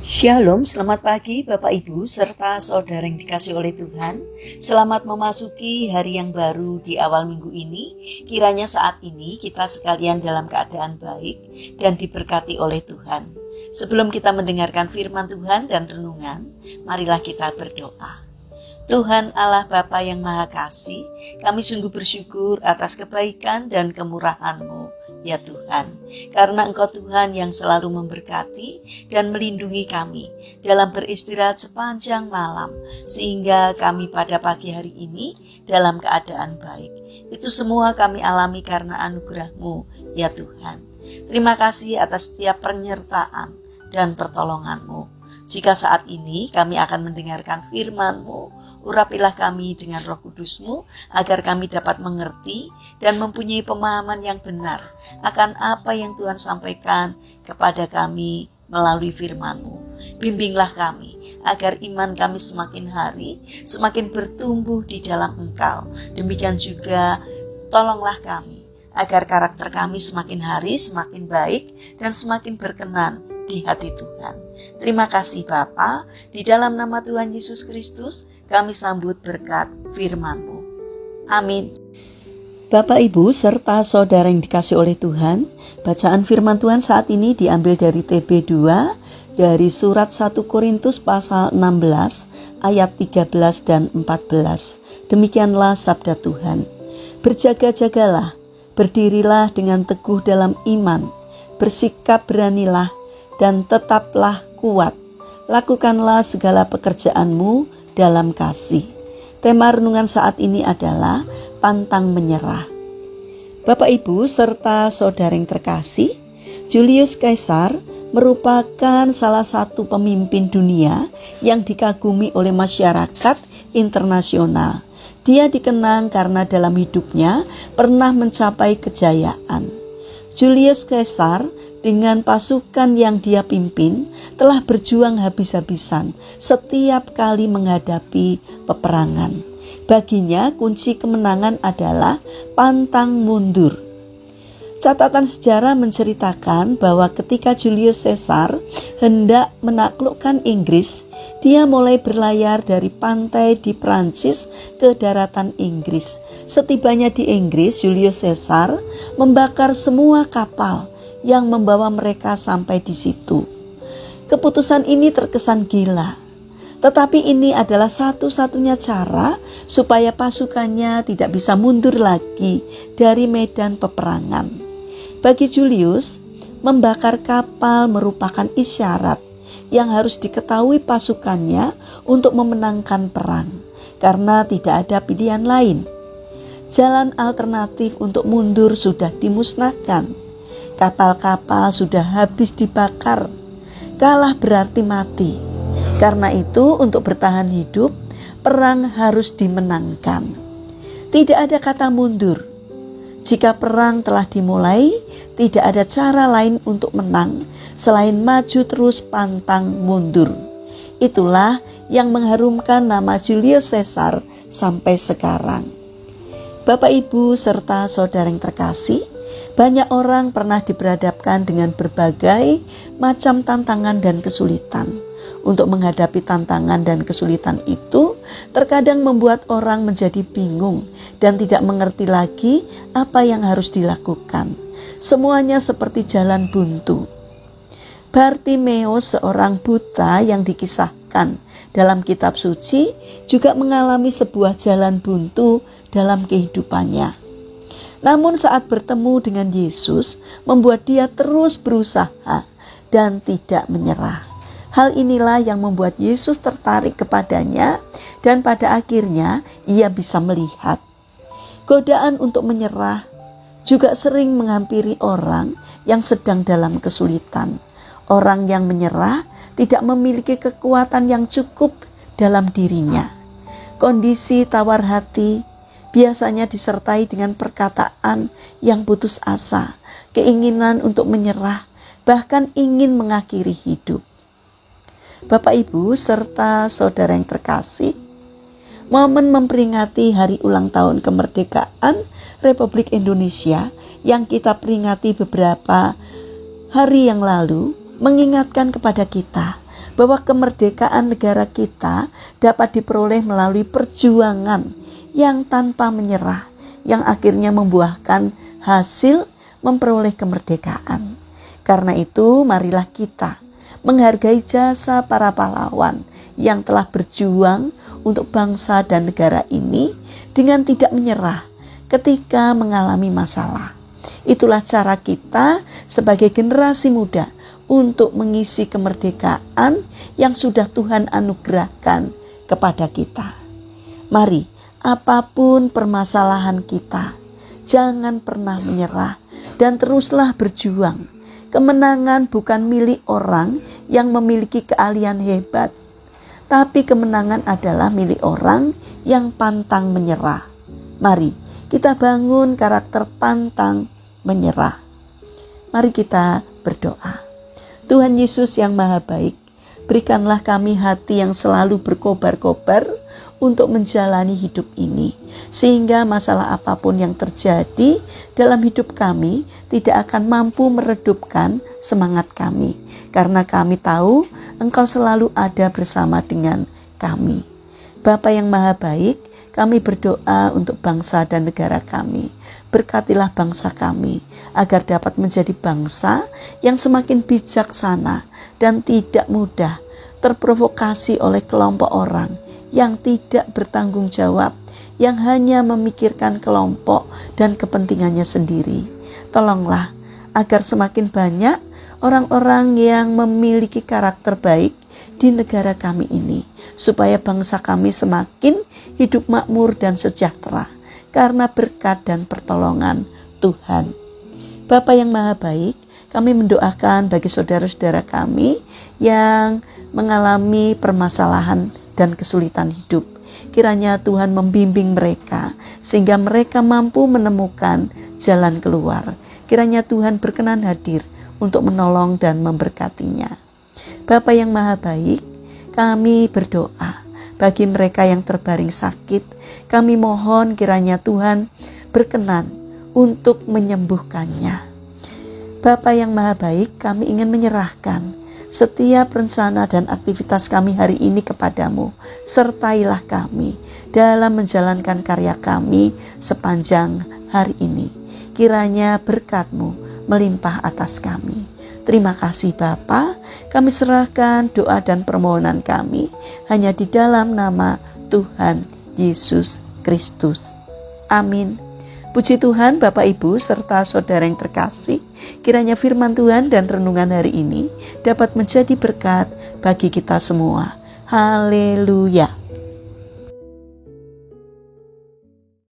Shalom, selamat pagi Bapak Ibu serta saudara yang dikasih oleh Tuhan. Selamat memasuki hari yang baru di awal minggu ini. Kiranya saat ini kita sekalian dalam keadaan baik dan diberkati oleh Tuhan. Sebelum kita mendengarkan firman Tuhan dan renungan, marilah kita berdoa. Tuhan Allah Bapa yang Maha Kasih, kami sungguh bersyukur atas kebaikan dan kemurahan-Mu, ya Tuhan. Karena Engkau Tuhan yang selalu memberkati dan melindungi kami dalam beristirahat sepanjang malam, sehingga kami pada pagi hari ini dalam keadaan baik. Itu semua kami alami karena anugerah-Mu, ya Tuhan. Terima kasih atas setiap penyertaan dan pertolongan-Mu. Jika saat ini kami akan mendengarkan firman-Mu, urapilah kami dengan Roh Kudus-Mu agar kami dapat mengerti dan mempunyai pemahaman yang benar akan apa yang Tuhan sampaikan kepada kami melalui firman-Mu. Bimbinglah kami agar iman kami semakin hari semakin bertumbuh di dalam Engkau. Demikian juga tolonglah kami agar karakter kami semakin hari semakin baik dan semakin berkenan di hati Tuhan. Terima kasih Bapa, di dalam nama Tuhan Yesus Kristus kami sambut berkat firman-Mu. Amin. Bapak Ibu serta saudara yang dikasih oleh Tuhan, bacaan firman Tuhan saat ini diambil dari TB2 dari surat 1 Korintus pasal 16 ayat 13 dan 14. Demikianlah sabda Tuhan. Berjaga-jagalah, berdirilah dengan teguh dalam iman, bersikap beranilah dan tetaplah kuat. Lakukanlah segala pekerjaanmu dalam kasih. Tema renungan saat ini adalah pantang menyerah. Bapak Ibu serta saudara yang terkasih, Julius Caesar merupakan salah satu pemimpin dunia yang dikagumi oleh masyarakat internasional. Dia dikenang karena dalam hidupnya pernah mencapai kejayaan. Julius Caesar dengan pasukan yang dia pimpin telah berjuang habis-habisan setiap kali menghadapi peperangan. Baginya kunci kemenangan adalah pantang mundur. Catatan sejarah menceritakan bahwa ketika Julius Caesar hendak menaklukkan Inggris, dia mulai berlayar dari pantai di Prancis ke daratan Inggris. Setibanya di Inggris, Julius Caesar membakar semua kapal yang membawa mereka sampai di situ. Keputusan ini terkesan gila, tetapi ini adalah satu-satunya cara supaya pasukannya tidak bisa mundur lagi dari medan peperangan. Bagi Julius, membakar kapal merupakan isyarat yang harus diketahui pasukannya untuk memenangkan perang, karena tidak ada pilihan lain. Jalan alternatif untuk mundur sudah dimusnahkan. Kapal-kapal sudah habis dibakar. Kalah berarti mati. Karena itu untuk bertahan hidup, perang harus dimenangkan. Tidak ada kata mundur. Jika perang telah dimulai, tidak ada cara lain untuk menang selain maju terus pantang mundur. Itulah yang mengharumkan nama Julius Caesar sampai sekarang. Bapak Ibu serta saudara yang terkasih, banyak orang pernah diperhadapkan dengan berbagai macam tantangan dan kesulitan. Untuk menghadapi tantangan dan kesulitan itu, terkadang membuat orang menjadi bingung dan tidak mengerti lagi apa yang harus dilakukan. Semuanya seperti jalan buntu. Bartimeus, seorang buta yang dikisahkan dalam kitab suci, juga mengalami sebuah jalan buntu dalam kehidupannya. Namun saat bertemu dengan Yesus, membuat dia terus berusaha dan tidak menyerah. Hal inilah yang membuat Yesus tertarik kepadanya dan pada akhirnya ia bisa melihat. Godaan untuk menyerah juga sering menghampiri orang yang sedang dalam kesulitan. Orang yang menyerah tidak memiliki kekuatan yang cukup dalam dirinya. Kondisi tawar hati biasanya disertai dengan perkataan yang putus asa, keinginan untuk menyerah, bahkan ingin mengakhiri hidup. Bapak Ibu serta saudara yang terkasih, momen memperingati hari ulang tahun kemerdekaan Republik Indonesia yang kita peringati beberapa hari yang lalu mengingatkan kepada kita bahwa kemerdekaan negara kita dapat diperoleh melalui perjuangan yang tanpa menyerah, yang akhirnya membuahkan hasil memperoleh kemerdekaan. Karena itu, marilah kita menghargai jasa para pahlawan yang telah berjuang untuk bangsa dan negara ini dengan tidak menyerah ketika mengalami masalah. Itulah cara kita sebagai generasi muda untuk mengisi kemerdekaan yang sudah Tuhan anugerahkan kepada kita. Mari, apapun permasalahan kita, jangan pernah menyerah dan teruslah berjuang. Kemenangan bukan milik orang yang memiliki keahlian hebat, tapi kemenangan adalah milik orang yang pantang menyerah. Mari kita bangun karakter pantang menyerah. Mari kita berdoa. Tuhan Yesus yang Maha Baik, berikanlah kami hati yang selalu berkobar-kobar untuk menjalani hidup ini, sehingga masalah apapun yang terjadi dalam hidup kami tidak akan mampu meredupkan semangat kami, karena kami tahu Engkau selalu ada bersama dengan kami. Bapa yang Maha Baik, kami berdoa untuk bangsa dan negara kami. Berkatilah bangsa kami agar dapat menjadi bangsa yang semakin bijaksana dan tidak mudah terprovokasi oleh kelompok orang yang tidak bertanggung jawab, yang hanya memikirkan kelompok dan kepentingannya sendiri. Tolonglah agar semakin banyak orang-orang yang memiliki karakter baik di negara kami ini, supaya bangsa kami semakin hidup makmur dan sejahtera karena berkat dan pertolongan Tuhan. Bapa yang Maha Baik, kami mendoakan bagi saudara-saudara kami yang mengalami permasalahan dan kesulitan hidup. Kiranya Tuhan membimbing mereka sehingga mereka mampu menemukan jalan keluar. Kiranya Tuhan berkenan hadir untuk menolong dan memberkatinya. Bapa yang Maha Baik, kami berdoa bagi mereka yang terbaring sakit. Kami mohon kiranya Tuhan berkenan untuk menyembuhkannya. Bapa yang Maha Baik, kami ingin menyerahkan setiap rencana dan aktivitas kami hari ini kepadamu. Sertailah kami dalam menjalankan karya kami sepanjang hari ini. Kiranya berkat-Mu melimpah atas kami. Terima kasih Bapa, kami serahkan doa dan permohonan kami hanya di dalam nama Tuhan Yesus Kristus. Amin. Puji Tuhan, Bapak Ibu serta saudara yang terkasih, kiranya firman Tuhan dan renungan hari ini dapat menjadi berkat bagi kita semua. Haleluya.